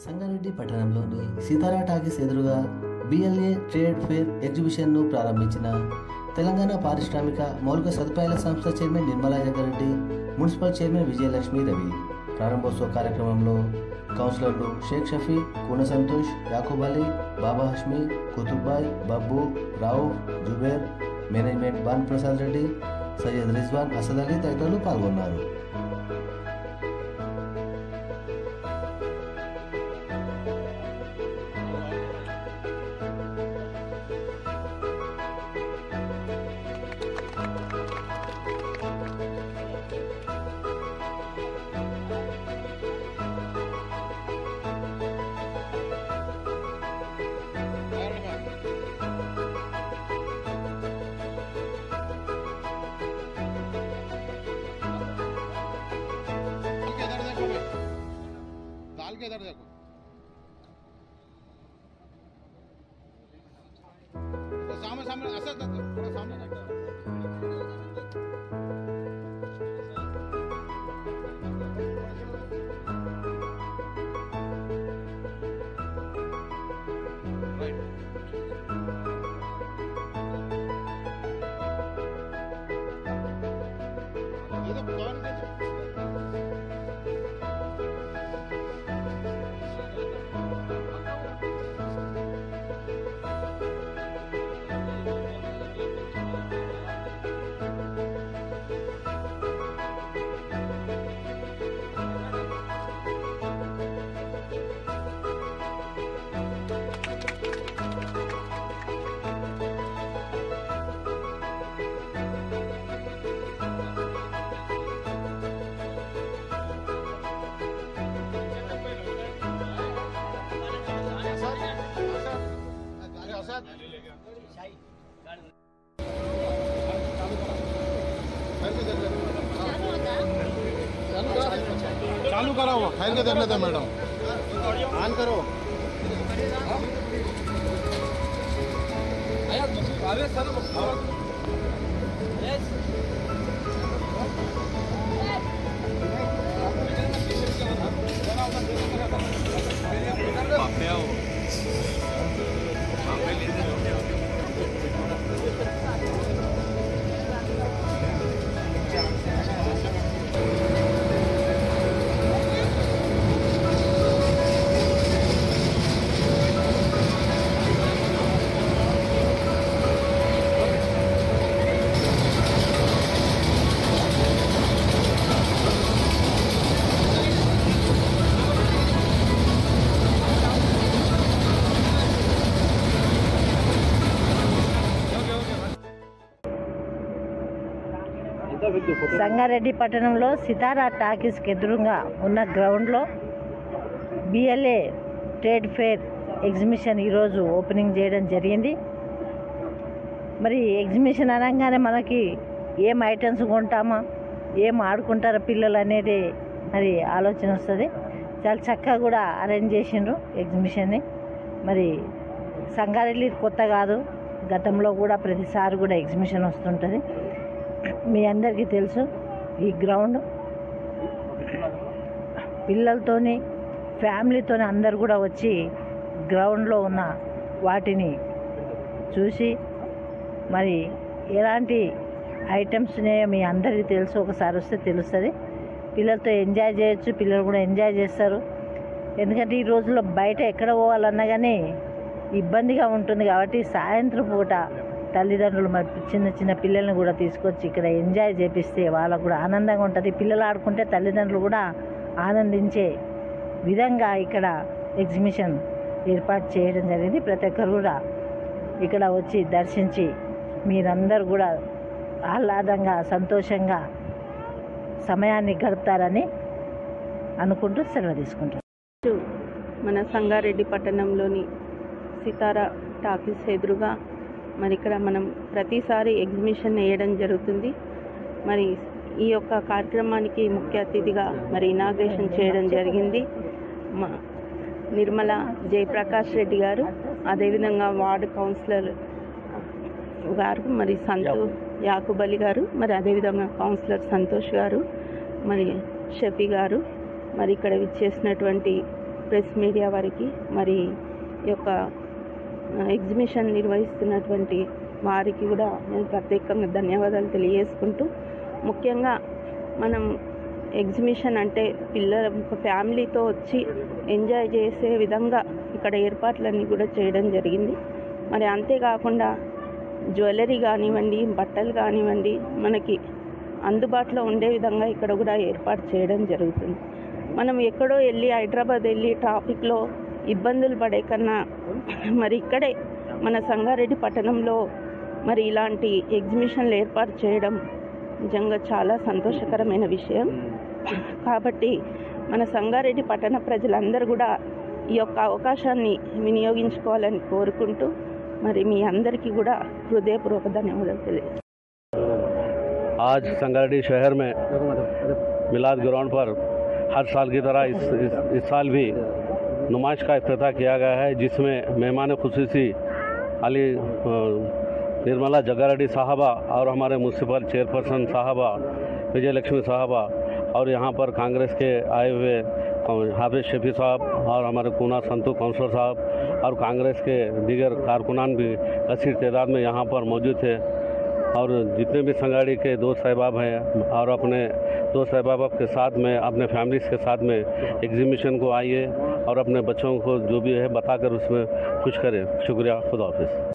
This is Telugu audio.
సంగారెడ్డి పట్టణంలోని సీతారా టాకీస్ ఎదురుగా బిఎల్ఏ ట్రేడ్ ఫేర్ ఎగ్జిబిషన్ను ప్రారంభించిన తెలంగాణ పారిశ్రామిక మౌలిక సదుపాయాల సంస్థ chairman Nirmala Jaggareddy, municipal chairman Vijayalakshmi Ravi. ప్రారంభోత్సవ కార్యక్రమంలో కౌన్సిలర్లు షేక్ షఫీ, కూన సంతోష్, యాకూబ్ అలీ, బాబా హష్మి, కుతుబ్బాయ్, బబ్బు, రావు, జుబేర్, మేనేజ్మెంట్ బాన్ ప్రసాద్ రెడ్డి, సయ్యద్ రిజ్వాన్, అసద్ అలీ తదితరులు పాల్గొన్నారు. दाल के इधर देखो, तो सामने सामने ऐसा थोड़ा सामने चालू करा हुआ खैर के देख लेते मैडम, ऑन करो। సంగారెడ్డి పట్టణంలో సితారా టాకీస్కి ఎదురుగా ఉన్న గ్రౌండ్లో బిఎల్ఏ ట్రేడ్ ఫేర్ ఎగ్జిబిషన్ ఈరోజు ఓపెనింగ్ చేయడం జరిగింది. మరి ఎగ్జిబిషన్ అనగానే మనకి ఏం ఐటమ్స్ కొంటామా, ఏం ఆడుకుంటారా పిల్లలు అనేది మరి ఆలోచన వస్తుంది. చాలా చక్కగా కూడా అరేంజ్ చేసిండ్రు ఎగ్జిబిషన్ని. మరి సంగారెడ్డి కొత్త కాదు, గతంలో కూడా ప్రతిసారి కూడా ఎగ్జిబిషన్ వస్తుంటుంది. మీ అందరికీ తెలుసు ఈ గ్రౌండ్ పిల్లలతోని ఫ్యామిలీతోని అందరు కూడా వచ్చి గ్రౌండ్లో ఉన్న వాటిని చూసి మరి ఎలాంటి ఐటమ్స్ ఉన్నాయో మీ అందరికీ తెలుసు. ఒకసారి వస్తే తెలుస్తుంది. పిల్లలతో ఎంజాయ్ చేయొచ్చు, పిల్లలు కూడా ఎంజాయ్ చేస్తారు. ఎందుకంటే ఈ రోజుల్లో బయట ఎక్కడ పోవాలన్నా కానీ ఇబ్బందిగా ఉంటుంది కాబట్టి సాయంత్రం పూట తల్లిదండ్రులు మరి చిన్న చిన్న పిల్లల్ని కూడా తీసుకొచ్చి ఇక్కడ ఎంజాయ్ చేపిస్తే వాళ్ళకు కూడా ఆనందంగా ఉంటుంది. పిల్లలు ఆడుకుంటే తల్లిదండ్రులు కూడా ఆనందించే విధంగా ఇక్కడ ఎగ్జిబిషన్ ఏర్పాటు చేయడం జరిగింది. ప్రతి ఒక్కరు కూడా ఇక్కడ వచ్చి దర్శించి మీరందరూ కూడా ఆహ్లాదంగా సంతోషంగా సమయాన్ని గడుపుతారని అనుకుంటూ సెలవు తీసుకుంటారు. మన సంగారెడ్డి పట్టణంలోని సితారా టాకీస్ ఎదురుగా మరి ఇక్కడ మనం ప్రతిసారి ఎగ్జిబిషన్ వేయడం జరుగుతుంది. మరి ఈ యొక్క కార్యక్రమానికి ముఖ్య అతిథిగా మరి ఇనాగ్రేషన్ చేయడం జరిగింది నిర్మలా జయప్రకాష్ రెడ్డి గారు, అదేవిధంగా వార్డు కౌన్సిలర్ గారు మరి యాకూబ్ అలీ గారు, మరి అదేవిధంగా కౌన్సిలర్ సంతోష్ గారు, మరి షఫీ గారు, మరి ఇక్కడ విచ్చేసినటువంటి ప్రెస్ మీడియా వారికి, మరి ఈ యొక్క ఎగ్జిబిషన్ నిర్వహిస్తున్నటువంటి వారికి కూడా నేను ప్రత్యేకంగా ధన్యవాదాలు తెలియజేసుకుంటూ, ముఖ్యంగా మనం ఎగ్జిబిషన్ అంటే పిల్లల ఫ్యామిలీతో వచ్చి ఎంజాయ్ చేసే విధంగా ఇక్కడ ఏర్పాట్లన్నీ కూడా చేయడం జరిగింది. మరి అంతేకాకుండా జ్యువెలరీ కానివ్వండి, బట్టలు కానివ్వండి, మనకి అందుబాటులో ఉండే విధంగా ఇక్కడ కూడా ఏర్పాటు చేయడం జరుగుతుంది. మనం ఎక్కడో వెళ్ళి హైదరాబాద్ వెళ్ళి ట్రాఫిక్లో ఇబ్బందులు పడే కన్నా మరి ఇక్కడే మన సంగారెడ్డి పట్టణంలో మరి ఇలాంటి ఎగ్జిబిషన్లు ఏర్పాటు చేయడం నిజంగా చాలా సంతోషకరమైన విషయం. కాబట్టి మన సంగారెడ్డి పట్టణ ప్రజలందరూ కూడా ఈ యొక్క అవకాశాన్ని వినియోగించుకోవాలని కోరుకుంటూ మరి మీ అందరికీ కూడా హృదయపూర్వక ధన్యవాదాలు తెలియజేస్తాను. आज संगारेड्डी शहर में मिलाद ग्राउंड पर हर साल की तरह इस साल भी नुमाइश का इफ्तिताह किया गया है, जिसमें मेहमान खुसूसी अली निर्मला जग्गारेड्डी साहबा और हमारे म्यूनसिपल चेयरपर्सन साहबा विजय लक्ष्मी साहबा और यहाँ पर कांग्रेस के आए हुए हाफिज शफी साहब और हमारे कूना संतू काउंसलर साहब और कांग्रेस के दीगर कारकुनान भी कसीर तादाद में यहाँ पर मौजूद थे। और जितने भी संगाड़ी के दोस्त अहबाब हैं और अपने दोस्त अहबाब के साथ में अपने फैमिलीज़ के साथ में एग्जीबिशन को आइए और अपने बच्चों को जो भी है बताकर उसमें खुश करें। शुक्रिया, खुदा हाफिज़।